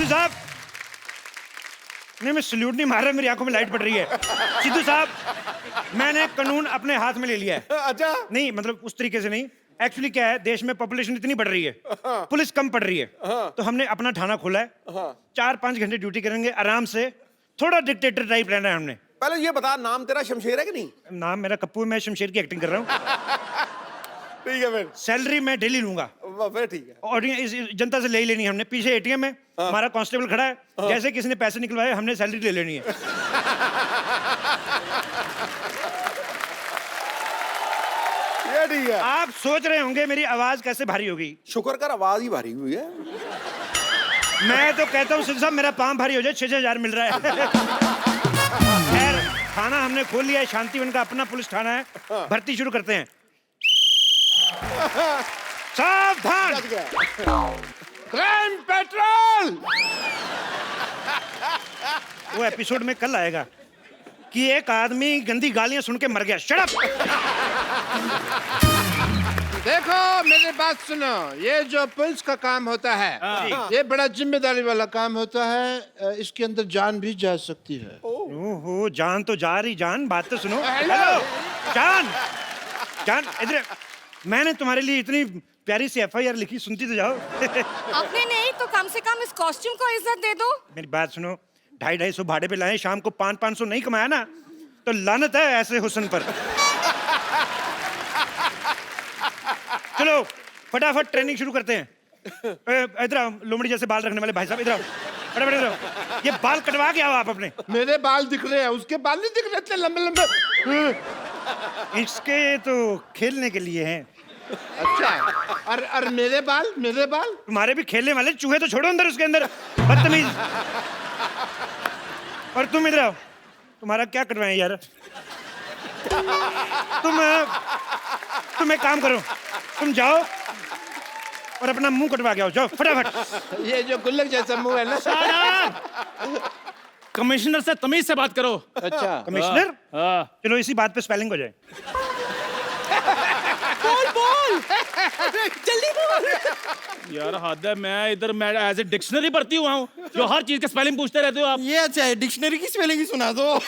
साहब, नहीं मैं सल्यूट नहीं मार रहा, मेरी आंखों में लाइट पड़ रही है। सिद्धू साहब, मैंने कानून अपने हाथ में ले लिया है। अच्छा, नहीं मतलब उस तरीके से नहीं, एक्चुअली क्या है, देश में पॉपुलेशन इतनी बढ़ रही है, पुलिस कम पड़ रही है, तो हमने अपना थाना खोला है। 4-5 घंटे ड्यूटी करेंगे आराम से, थोड़ा डिक्टेटर टाइप रहना है हमने। पहले ये बता, नाम तेरा शमशेर है कि नहीं? नाम मेरा कप्पू है, मैं शमशेर की एक्टिंग कर रहा हूँ। ठीक है फिर। सैलरी मैं डेली लूंगा, फिर ठीक है। ऑडियंस जनता से ले ही लेनी है हमने। पीछे एटीएम है, हमारा कांस्टेबल खड़ा है, जैसे किसी ने पैसे निकलवाए हमने सैलरी ले लेनी है। ये ठीक है। आप सोच रहे होंगे मेरी आवाज कैसे भारी होगी। शुक्र कर आवाज ही भारी हुई है। मैं तो कहता हूँ सिद्धू साहब, मेरा पाँव भारी हो जाए, 6,000 मिल रहा है। खैर, थाना हमने खोल लिया है, शांतिवन का अपना पुलिस थाना है। भर्ती शुरू करते हैं। सावधान, क्राइम पेट्रोल। वो एपिसोड में कल आएगा कि एक आदमी गंदी गालियां सुन के मर गया। Shut up. देखो मेरी बात सुनो, ये जो पुलिस का काम होता है ये बड़ा जिम्मेदारी वाला काम होता है। इसके अंदर जान भी जा सकती है। ओहो, जान तो जा रही। जान, बात तो सुनो। हेलो जान, जान इधर। मैंने तुम्हारे लिए इतनी प्यारी सी FIR लिखी, सुनती तो जाओ। अपने नहीं तो कम से कम इस कॉस्ट्यूम को इज्जत दे दो। मेरी बात सुनो, 250-250 भाड़े पे लाए, शाम को 500-500 नहीं कमाया ना तो लानत है ऐसे हुस्न पर। चलो फटाफट ट्रेनिंग शुरू करते हैं। इधर आओ, लोमड़ी जैसे बाल रखने वाले भाई साहब, इधर आओ, फटाफट इधर आओ। ये बाल कटवा के आओ आप अपने। मेरे बाल दिख रहे हैं, उसके बाल नहीं दिख रहे इतने लंबे लंबे। इसके तो खेलने के लिए हैं। अच्छा, और मेरे बाल, मेरे बाल? तुम्हारे भी खेलने वाले, चूहे तो छोड़ो अंदर, उसके अंदर बदतमीज। और तुम इधर आओ, तुम्हारा क्या करवाएं यार। तुम एक काम करो, तुम जाओ और अपना मुंह कटवा के आओ, जाओ फटाफट। ये जो गुल्लक जैसा मुंह है ना। कमिश्नर से तमीज से बात करो। अच्छा, कमिश्नर, हाँ। चलो इसी बात पे स्पेलिंग हो जाए। जल्दी बोल। यार हद है, मैं एज ए डिक्शनरी पढ़ती हुआ हूँ, जो हर चीज के स्पेलिंग पूछते रहते हो आप। ये अच्छा है, डिक्शनरी की स्पेलिंग ही सुना दो।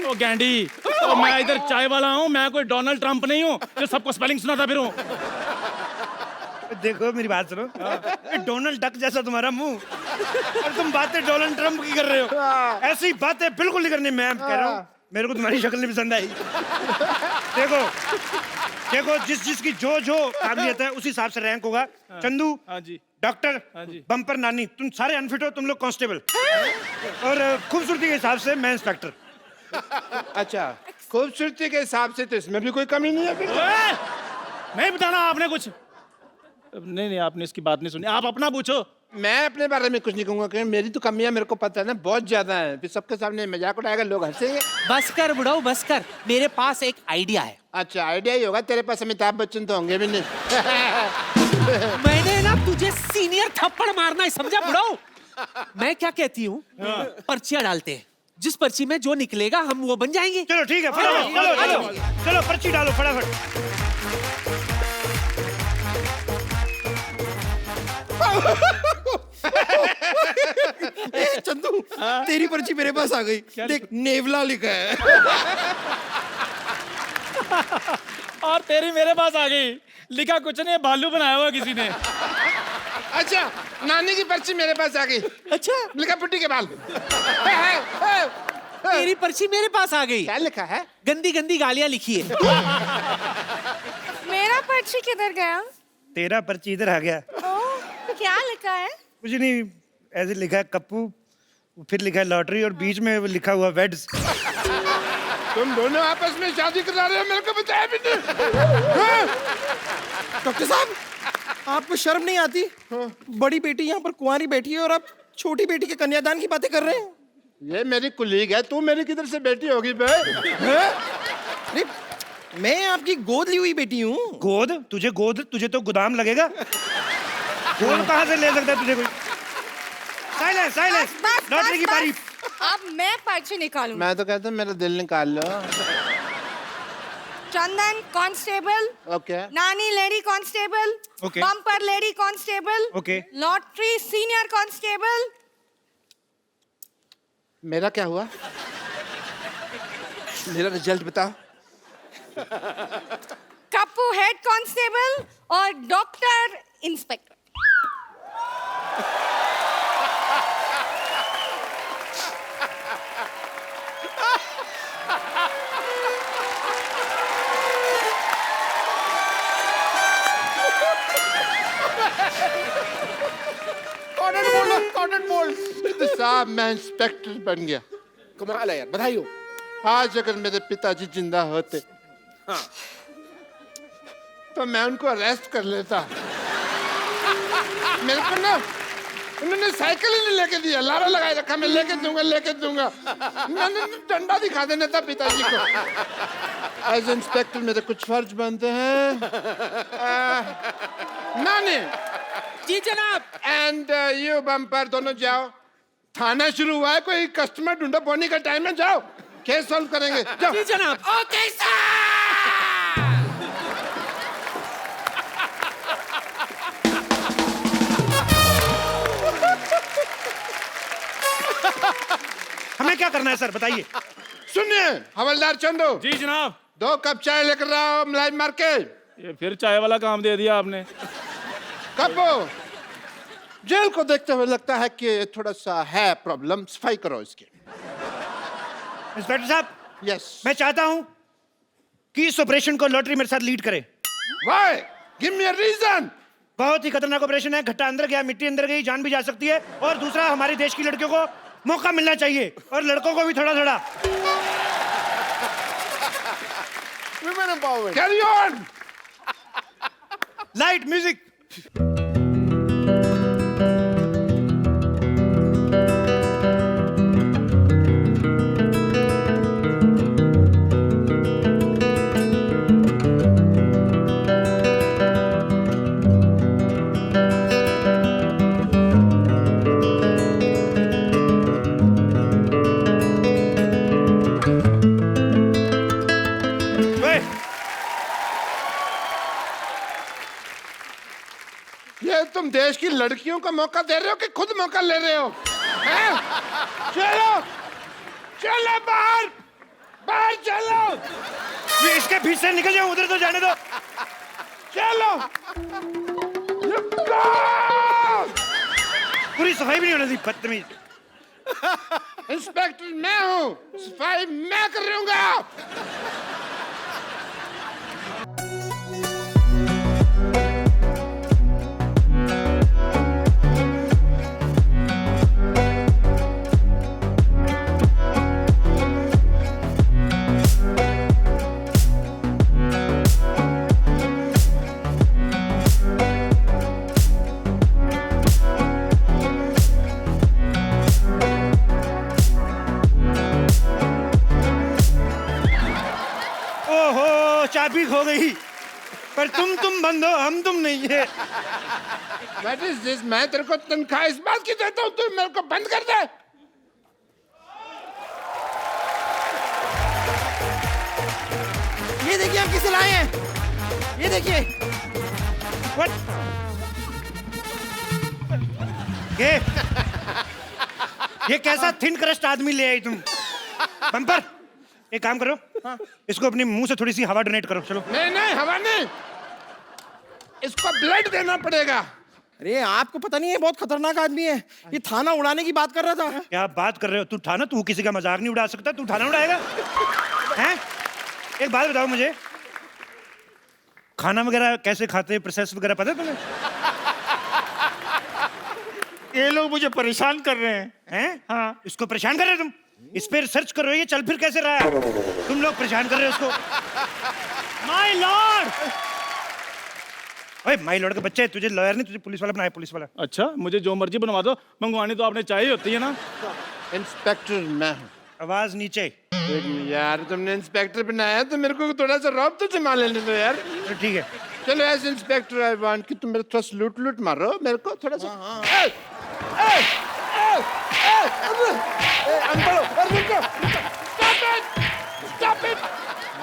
ओ गैंडी, ओ मैं इधर चाय वाला हूँ, मैं कोई डोनाल्ड ट्रंप नहीं हूँ जो सबको स्पेलिंग सुनाता फिरूं। देखो मेरी बात सुनो, डोनाल्ड डक जैसा तुम्हारा मुंह और तुम बातें डोनाल्ड ट्रंप की कर रहे हो। ऐसी बातें बिल्कुल नहीं करनी। मैं कह रहा हूँ, मेरे को तुम्हारी शक्ल नहीं पसंद आई। देखो देखो, जिसकी जो काबिलियत है उसी हिसाब से रैंक होगा। चंदू हाँ जी, डॉक्टर, हाँ जी। बम्पर नानी, तुम सारे अनफिट हो, तुम लोग कांस्टेबल, और खूबसूरती के हिसाब से मैं इंस्पेक्टर। अच्छा, खूबसूरती के हिसाब से तो इसमें भी कोई कमी नहीं है फिर। नहीं बताना आपने कुछ। नहीं, आपने इसकी बात नहीं सुनी, आप अपना पूछो। मैं अपने बारे में कुछ नहीं कहूंगा, क्योंकि मेरी तो कमियां मेरे को पता है ना, बहुत ज्यादा है। फिर सबके सामने मजाक उड़ाएगा, लोग हंसेंगे। बस कर बुढ़ाऊ, बस कर, मेरे पास एक आइडिया है। अच्छा, आइडिया ही होगा तेरे पास, अमिताभ बच्चन तो होंगे भी नहीं। मैंने ना तुझे सीनियर थप्पड़ मारना है, समझा बुढ़ाऊ? मैं क्या कहती हूँ, पर्चियां डालते हैं, जिस पर्ची में जो निकलेगा हम वो बन जाएंगे। चलो ठीक है, फटाफट चलो पर्ची डालो फटाफट। चंदू, तेरी पर्ची मेरे पास आ गई। देख, नेवला लिखा है। और तेरी मेरे पास आ गई, लिखा कुछ नहीं, भालू बनाया हुआ किसी ने। अच्छा, नानी की पर्ची मेरे पास आ गई। अच्छा, लिखा पुट्टी के बाल। तेरी पर्ची मेरे पास आ गई। क्या लिखा है? गंदी गंदी गालियां लिखी है। मेरा पर्ची किधर गया? तेरा पर्ची इधर आ गया। ओह, क्या लिखा है? कुछ नहीं, ऐसे लिखा है कप्पू, फिर लिखा है लॉटरी, और बीच में वो लिखा हुआ वेड्स। तुम दोनों आपस में शादी करा रहे हो, मेरे को बताया भी नहीं। डॉक्टर साहब, आपको शर्म नहीं आती? बड़ी बेटी यहाँ पर कुंवारी बैठी है और आप छोटी बेटी के कन्यादान की बातें कर रहे हैं। ये मेरी कुलीग है, तू मेरी किधर से बेटी होगी बे? अरे, मैं आपकी गोद ली हुई बेटी हूँ। गोद? तुझे तो गोदाम लगेगा। गोद कहाँ से ले सकता है तुझे कोई? साइलेंस, लॉटरी की बारी। अब मैं पर्ची निकालूं। मैं तो कहता हूँ मेरा दिल निकाल लो। Chandan constable. Okay. Nani lady constable. Okay. Bumper lady constable. Okay. Lottery senior constable. मेरा क्या हुआ? मेरा रिजल्ट बताओ। Kappu head constable और doctor inspector. Corner bold. तो साहब मैं इंस्पेक्टर बन गया। कमाल है यार, बधाई हो। आज अगर मेरे पिताजी जिंदा होते तो मैं उनको अरेस्ट कर लेता। मेरे को ना उन्होंने साइकिल ही नहीं लेके दिया, लारा लगाए रखा, मैं लेके दूंगा। मैंने डंडा दिखा देना था पिताजी को। एज इंस्पेक्टर मेरे कुछ फर्ज बनते हैं। नानी जी जनाब। एंड यू बम्पर दोनों जाओ, थाना शुरू हुआ है, कोई कस्टमर ढूंढो, बोनी का टाइम है, जाओ केस सॉल्व करेंगे, जाओ। जी जनाब। Okay sir. हमें क्या करना है सर, बताइए। सुनिए हवलदार चंदू, जी जनाब। 2 कप चाय लेकर आओ, मलाई मार के। ये फिर चाय वाला काम दे दिया आपने। कपो जेल को देखते हुए लगता है कि थोड़ा सा है प्रॉब्लम, सफाई करो इसकी। इंस्पेक्टर साहब, यस। मैं चाहता हूं कि इस ऑपरेशन को लॉटरी मेरे साथ लीड करे। Why? Give me a reason. बहुत ही खतरनाक ऑपरेशन है, घट्टा अंदर गया, मिट्टी अंदर गई, जान भी जा सकती है। और दूसरा, हमारे देश की लड़कियों को मौका मिलना चाहिए और लड़कों को भी थोड़ा थोड़ा। Women empowerment. Carry on. Light music. ये तुम देश की लड़कियों को मौका दे रहे हो कि खुद मौका ले रहे हो? हैं? चलो चलो बाहर, बाहर चलो। ये इसके बीच से निकल जाओ, उधर तो जाने दो। चलो। पूरी सफाई भी नहीं होने दी, बदतमीज। इंस्पेक्टर मैं हूँ, सफाई मैं करूंगा। चाबी खो गई, पर तुम बंद हो, हम तुम नहीं है। What is this? मैं तेरे को तनख्वाह इस बात की देता हूँ, तू मेरे को बंद कर दे। ये देखिए आप किसे लाए हैं, ये देखिए। What? ये कैसा थिन क्रस्ट आदमी ले आई तुम? बम्पर, एक काम करो, इसको अपने मुंह से थोड़ी सी हवा डोनेट करो। चलो। नहीं नहीं, हवा नहीं, इसको ब्लड देना पड़ेगा। अरे आपको पता नहीं है, बहुत खतरनाक आदमी है। ये थाना उड़ाने की बात कर रहा था। क्या बात कर रहे हो? तू थाना, तू किसी का मजाक नहीं उड़ा सकता, तू थाना उड़ाएगा? हैं? एक बात बताओ मुझे, खाना वगैरह कैसे खाते हैं, प्रोसेस वगैरह पता है तुम्हें? ये लोग मुझे परेशान कर रहे हैं। हाँ, इसको परेशान कर रहे हो तुम? इस पे रिसर्च करो, ये चल फिर कैसे रहा है? तुम लोग परेशान कर रहे हो उसको। माय लॉर्ड, ओए माय लॉर्ड का बच्चा है, तुझे लॉयर नहीं, तुझे पुलिस वाला बनाया, पुलिस वाला। अच्छा, मुझे जो मर्जी बनवा दो, मंगवानी तो आपने चाहिए होती है ना। इंस्पेक्टर मैं हूँ। आवाज नीचे। यार तुमने इंस्पेक्टर बनाया तो मेरे को थोड़ा सा रौब तो जमा लेने दो यार। तो ठीक है, चलो एज इंस्पेक्टर आई वांट कि तुम मेरे थोड़ा सा लूट मारो मेरे को थोड़ा सा।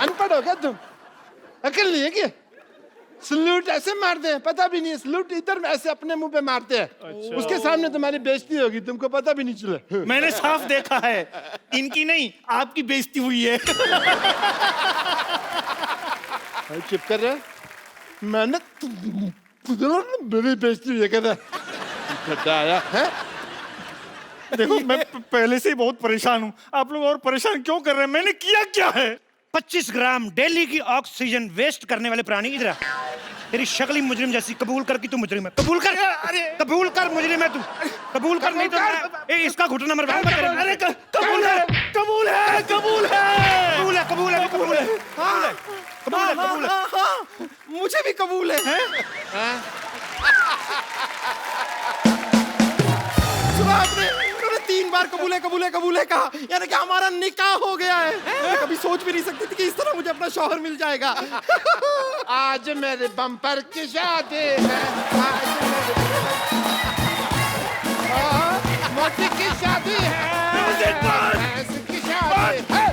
अनपढ़ हो क्या तुम? अकल नहीं है क्या? सल्यूट ऐसे मारते हैं, पता भी नहीं है। सल्यूट इधर ऐसे अपने मुंह पे मारते हैं। उसके सामने तुम्हारी बेइज्जती होगी, तुमको पता भी नहीं चला। मैंने साफ देखा है, इनकी नहीं आपकी बेइज्जती हुई है। भाई चुप कर रहे, मैंने मेरी बेइज्जती हुई है कहता गड्ढा आया है। देखो मैं पहले से ही बहुत परेशान हूँ, आप लोग और परेशान क्यों कर रहे हैं? मैंने किया क्या है? 25 ग्राम डेली की ऑक्सीजन वेस्ट करने वाले प्राणी इधर आ। तेरी शक्ल ही मुजरिम जैसी, कबूल कर कि तू मुजरिम है। कबूल कर, कबूल कर मुजरिम है तू। कबूल कर, नहीं तो इसका घुटना मरवाऊंगा तेरे। अरे कबूल है, कबूल है, कबूल है, कबूल है, कबूल है, कबूल है, कबूल है, कबूल है। हाँ, मुझे भी कबूल है। सुना आपने? उन्होंने 3 बार कबूल है, कबूल है, कबूल है कहा, यानी कि हमारा निकाह हो गया है। मैं कभी सोच भी नहीं सकती थी कि इस तरह मुझे अपना शौहर मिल जाएगा। आज मेरे बम्पर की शादी है, आज मेरे मोटी की शादी है, भैंस की शादी है,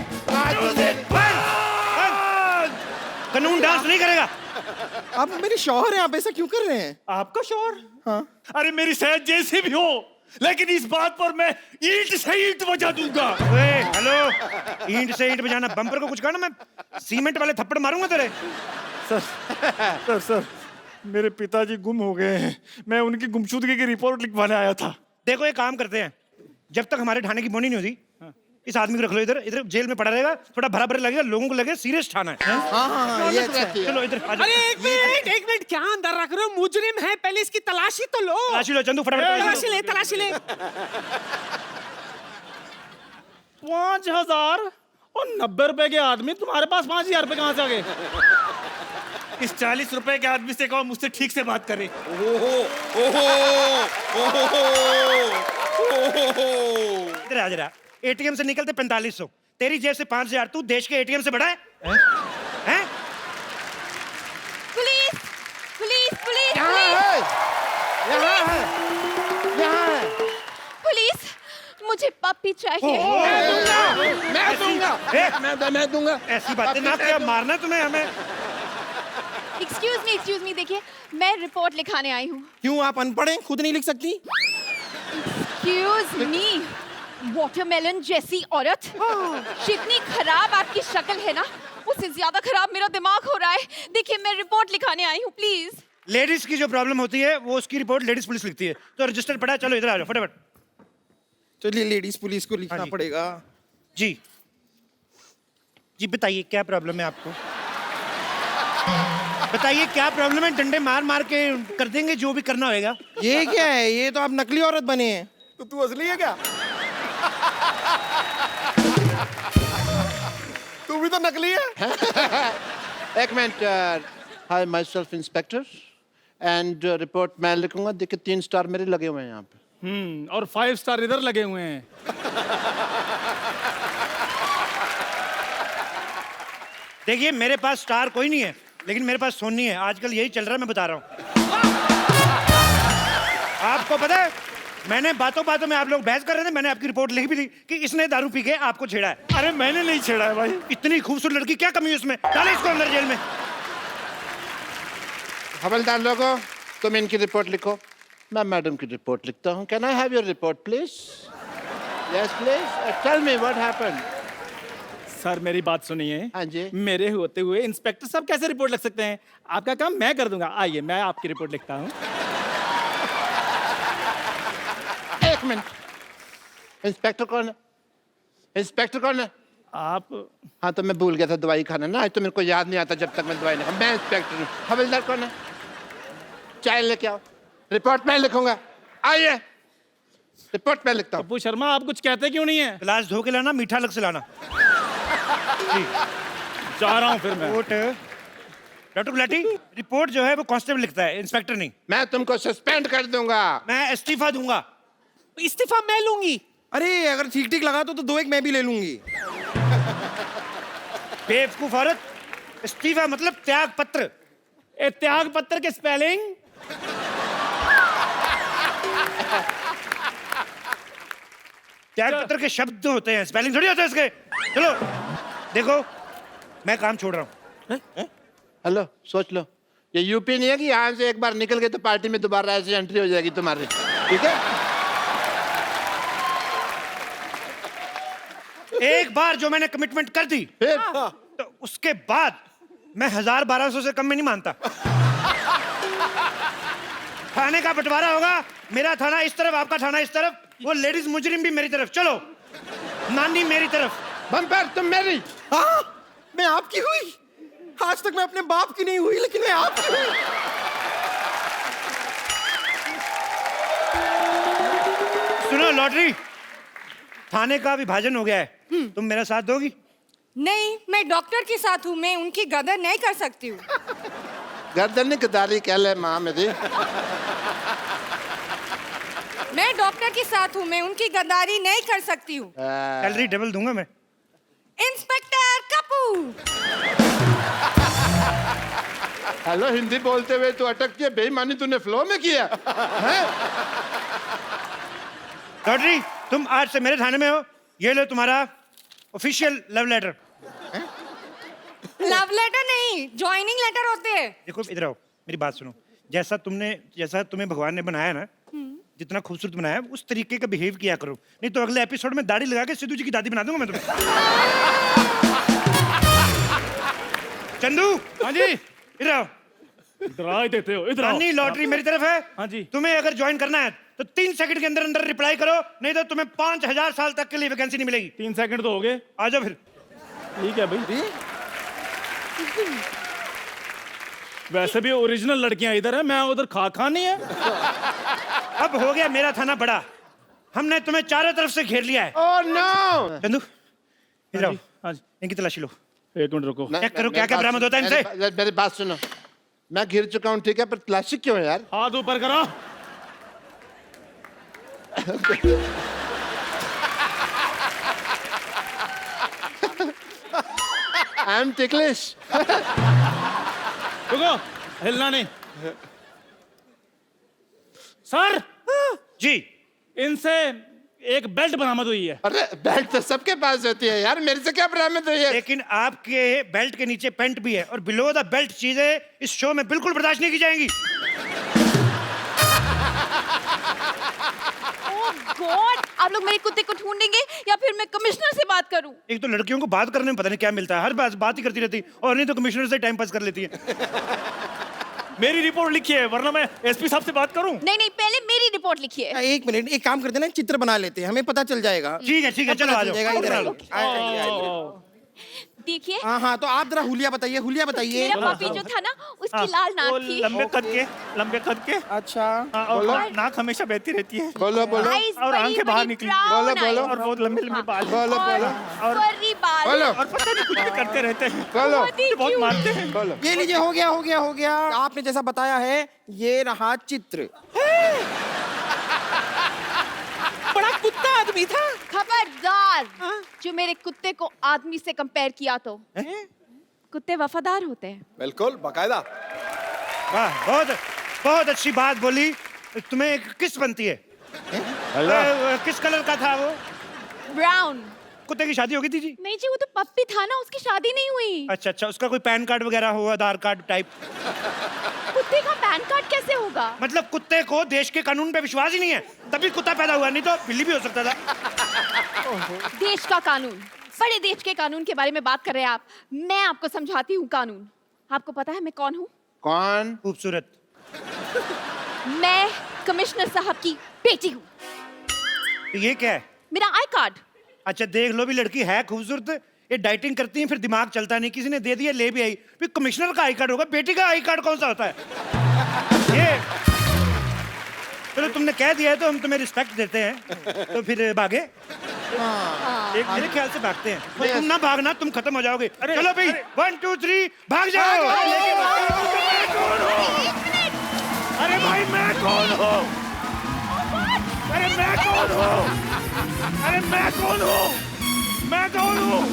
कानून डांस नहीं करेगा। आप मेरे शौहर हैं, आप ऐसा क्यों कर रहे हैं? आपका शोर? हाँ। अरे मेरी सेहत जैसी भी हो, लेकिन इस बात पर मैं ईंट से ईंट बजा दूंगा। हेलो, ईंट से ईंट बजाना, बम्पर को कुछ कहना, मैं सीमेंट वाले थप्पड़ मारूंगा तेरे। सर मेरे पिताजी गुम हो गए हैं, मैं उनकी गुमशुदगी की रिपोर्ट लिखवाने आया था। देखो एक काम करते हैं, जब तक हमारे थाने की बोनी नहीं होती, इस आदमी को रख लो इधर। इधर जेल में पड़ा रहेगा, थोड़ा भरा भरा लगेगा, लोगों को लगे सीरियस थाना है। हाँ हाँ हाँ, ये अच्छा है। चलो इधर आ जाओ। अरे एक मिनट क्या अंदर रख रहे हो? मुजरिम है, पहले इसकी तलाशी तो लो। तलाशी लो चंदू, फटाफट तलाशी ले, तलाशी ले। 5000 और 90 रुपए के आदमी, तुम्हारे पास 5000 रुपए कहाँ से आ गए? इस 40 रुपए के आदमी से कहो मुझसे ठीक से बात करे। इधर आ जरा। एटीएम से निकलते 4500, तेरी जेब से 5000, तू देश के एटीएम से बड़ा है? हैं? पुलिस पुलिस पुलिस यहाँ पुलिस है, यहाँ है, यहाँ है। पुलिस, मुझे पप्पी चाहिए। मैं दूंगा। ऐसी बातें ना किया, मारना तुम्हें हमें। एक्सक्यूज मी, देखिए मैं रिपोर्ट लिखाने आई हूँ। क्यों, आप अनपढ़ हैं, खुद नहीं लिख सकती? एक्सक्यूज मी, वाटरमेलन जैसी औरत, जितनी खराब आपकी शक्ल है ना, उससे ज्यादा खराब मेरा दिमाग हो रहा है। देखिए मैं रिपोर्ट लिखाने आई हूँ, प्लीज। लेडीज की जो प्रॉब्लम होती है वो उसकी रिपोर्ट लेडीज पुलिस लिखती है, तो रजिस्टर पड़ा है। चलो इधर आ जाओ फटाफट। चलिए लेडीज पुलिस को लिखना हाँ जी। पड़ेगा। जी जी बताइए क्या प्रॉब्लम है आपको? बताइए क्या प्रॉब्लम है, डंडे मार मार के कर देंगे जो भी करना होगा। ये क्या है? ये तो आप नकली औरत बने हैं। तो तू असली है क्या? तू भी तो नकली है। एक minute. Hi my self inspector and report मैं लिखूंगा। देखिए 3 स्टार मेरे लगे हुए हैं यहाँ पे। और 5 स्टार इधर लगे हुए हैं। देखिए मेरे पास स्टार कोई नहीं है, लेकिन मेरे पास सोनी है। आजकल यही चल रहा है, मैं बता रहा हूँ। आपको पता है, मैंने बातों बातों में, आप लोग बहस कर रहे थे, मैंने आपकी रिपोर्ट लिख भी दी कि इसने दारू पी के आपको छेड़ा है। अरे मैंने नहीं छेड़ा है भाई। इतनी खूबसूरत लड़की, क्या कमी है उसमें? डाले इसको अंदर जेल में। हवलदार लोगों, तुम इनकी रिपोर्ट लिखो, मैं मैडम की रिपोर्ट लिखता हूँ। Can I have your report please? Yes please, tell me what happened. Sir मेरी बात सुनिए। हाँ जी। मेरे होते हुए इंस्पेक्टर साहब कैसे रिपोर्ट लिख सकते हैं? आपका काम मैं कर दूंगा। आइए मैं आपकी रिपोर्ट लिखता हूँ। एक मिनट, इंस्पेक्टर कौन है? इंस्पेक्टर कौन है? आप हाँ तो मैं भूल गया था दवाई खाना ना, आज तो मेरे को याद नहीं आता जब तक मैं दवाई नहीं खा। मैं इंस्पेक्टर हूँ। हवलदार कौन है? चाय लेके आओ, रिपोर्ट मैं लिखूंगा। आइए, रिपोर्ट मैं लिखता हूँ। पप्पू शर्मा आप कुछ कहते क्यों नहीं है? गिलास धो के लाना, मीठा अलग से लाना। जा रहा हूँ फिर मैं। रिपोर्ट डॉक्टर गुलाटी, रिपोर्ट जो है वो कांस्टेबल लिखता है, इंस्पेक्टर नहीं। मैं तुमको सस्पेंड कर दूंगा। मैं इस्तीफा दूंगा। इस्तीफा मैं लूंगी। अरे अगर ठीक ठीक लगा तो 2 एक मैं भी ले लूंगी। बेवकूफ औरत, इस्तीफा मतलब त्याग पत्र। ए त्याग पत्र के स्पेलिंग? त्याग पत्र के शब्द होते हैं, स्पेलिंग थोड़ी होते हैं इसके। चलो देखो, मैं काम छोड़ रहा हूँ। हेलो, सोच लो, ये यूपी नहीं है कि यहाँ से एक बार निकल गए तो पार्टी में दोबारा ऐसे एंट्री हो जाएगी तुम्हारी, ठीक है? एक बार जो मैंने कमिटमेंट कर दी फिर तो उसके बाद मैं 1000-1200 से कम में नहीं मानता। थाने का बंटवारा होगा, मेरा थाना इस तरफ, आपका थाना इस तरफ, वो लेडीज मुजरिम भी मेरी तरफ, चलो नानी मेरी तरफ। बम्पर तुम मेरी। हाँ, मैं आपकी हुई। आज तक मैं अपने बाप की नहीं हुई, लेकिन मैं आपकी हुई। सुनो लॉटरी, थाने का विभाजन हो गया है, तुम मेरा साथ दोगी? नहीं, मैं डॉक्टर के साथ हूँ, मैं उनकी गदर नहीं कर सकती हूँ। गर्दन गदारी कह ले माँ मेरी। मैं डॉक्टर के साथ हूँ, मैं उनकी गद्दारी नहीं कर सकती हूँ। सैलरी डबल दूंगा मैं। इंस्पेक्टर कपूर। हेलो, हिंदी बोलते हुए तू अटक के बेईमानी तूने फ्लो में किया हैं? लॉटरी, तुम आज से मेरे थाने में हो, ये लो तुम्हारा official love letter. Love letter नहीं, ज्वाइनिंग लेटर होते हैं। देखो इधर आओ, मेरी बात सुनो, जैसा तुम्हें भगवान ने बनाया ना, जितना खूबसूरत बनाया है, उस तरीके का बिहेव किया करो, नहीं तो अगले एपिसोड में दाढ़ी लगा के सिद्धू जी की दादी बना दूंगा मैं तुम्हें। चंदू, हाँ जी, इधर आओ। डरा ही देते हो, इधर आओ। नानी लॉटरी मेरी तरफ है। हाँ जी। तुम्हें अगर ज्वाइन करना है तो 3 सेकंड के अंदर अंदर रिप्लाई करो, नहीं तो तुम्हें 5000 साल तक के लिए वैकेंसी नहीं मिलेगी। 3 सेकंड तो हो गए। आ जाओ फिर। ठीक है भाई। वैसे भी ओरिजिनल लड़कियां इधर है, मैं उधर खा नहीं है। अब हो गया मेरा थाना बड़ा, हमने तुम्हें चारों तरफ से घेर लिया है। Oh no. चंदू इधर आओ, हाँ जी, इनकी तलाशी लो, एक मिनट रुको। चेक करो क्या क्या बरामद होता है इनसे। मेरी बात सुनो, मैं घिर चुका हूँ, ठीक है, पर तलाशी क्यों है यार? हाथ ऊपर करो। I am ticklish. रुको, हिलना नहीं। सर जी, इनसे एक बेल्ट बरामद हुई है। अरे बेल्ट तो सबके पास होती है यार, मेरे से क्या बरामद हुई है? लेकिन आपके बेल्ट के नीचे पैंट भी है और बिलो द बेल्ट चीजें इस शो में बिल्कुल बर्दाश्त नहीं की जाएंगी। ओह गॉड, आप लोग मेरे कुत्ते को ढूंढेंगे या फिर मैं कमिश्नर से बात करूं? एक तो लड़कियों को बात करने में पता नहीं क्या मिलता है, हर बात ही करती रहती, और नहीं तो कमिश्नर से टाइम पास कर लेती है। मेरी रिपोर्ट लिखी है, वरना मैं एसपी साहब से बात करूं। नहीं नहीं, पहले मेरी रिपोर्ट लिखिए। एक मिनट, एक काम करते हैं ना, चित्र बना लेते हैं, हमें पता चल जाएगा। ठीक है चलो आ जाओ। इधर आइए। देखिए, हाँ हाँ, तो आप जरा हुलिया बताइए, हुलिया बताइए। मेरा पपी जो था ना, उसकी लाल नाक थी। लंबे कद के अच्छा, हाँ, और नाक हमेशा बहती रहती है। बोलो बोलो Eyes और बड़ी आंखें बाहर बड़ी निकली। brown बोलो, eyes। बोलो। और बहुत लंबे लंबे बाल। बोलो बोलो और furry बाल। बोलो और पता नहीं कुछ भी करते रहते हैं। बोलो बहुत ही बहुत cute। मारते हैं। बोलो। ये लीजिए, हो गया हो गया हो गया। आपने जैसा बताया है, ये रहा चित्र। बड़ा कुत्ता आदमी था। खबरदार, जो मेरे कुत्ते को आदमी से कंपेयर किया तो। कुत्ते वफादार होते हैं। बिल्कुल बाकायदा। वाह, बहुत अच्छी बात बोली। तुम्हें किस बनती है? किस कलर का था वो? ब्राउन। कुत्ते की शादी हो गई थी जी? नहीं जी, वो तो पप्पी था ना, उसकी शादी नहीं हुई। अच्छा, उसका कोई पैन कार्ड वगैरह हो, आधार कार्ड टाइप? कुत्ते का पैन कार्ड कैसे होगा? मतलब कुत्ते को देश के कानून पे विश्वास ही नहीं है, तभी कुत्ता पैदा हुआ, नहीं तो बिल्ली भी हो सकता था। देश का कानून, बड़े देश के कानून के बारे में बात कर रहे हैं आप। मैं आपको समझाती हूँ कानून। आपको पता है मैं कौन हूँ? कौन? खूबसूरत। मैं कमिश्नर साहब की बेटी हूँ। तो ये क्या है? मेरा आई कार्ड। अच्छा देख लो, भी लड़की है खूबसूरत, ये डाइटिंग करती है, फिर दिमाग चलता नहीं, किसी ने दे दिया, ले भी आई, फिर कमिश्नर का आई कार्ड होगा, बेटी का आई कार्ड कौन सा होता है? ये चलो तुमने कह दिया है तो हम तुम्हें रिस्पेक्ट देते हैं, तो फिर भागे? एक मेरे ख्याल से भागते हैं। तो तुम ना भागना, तुम खत्म हो जाओगे। चलो भाई, 1 2 3 भाग जाओ। अरे भाई मैं कौन हूँ? अरे मैं कौन हूँ? अरे मैं कौन हूँ? मैं कौन हूँ?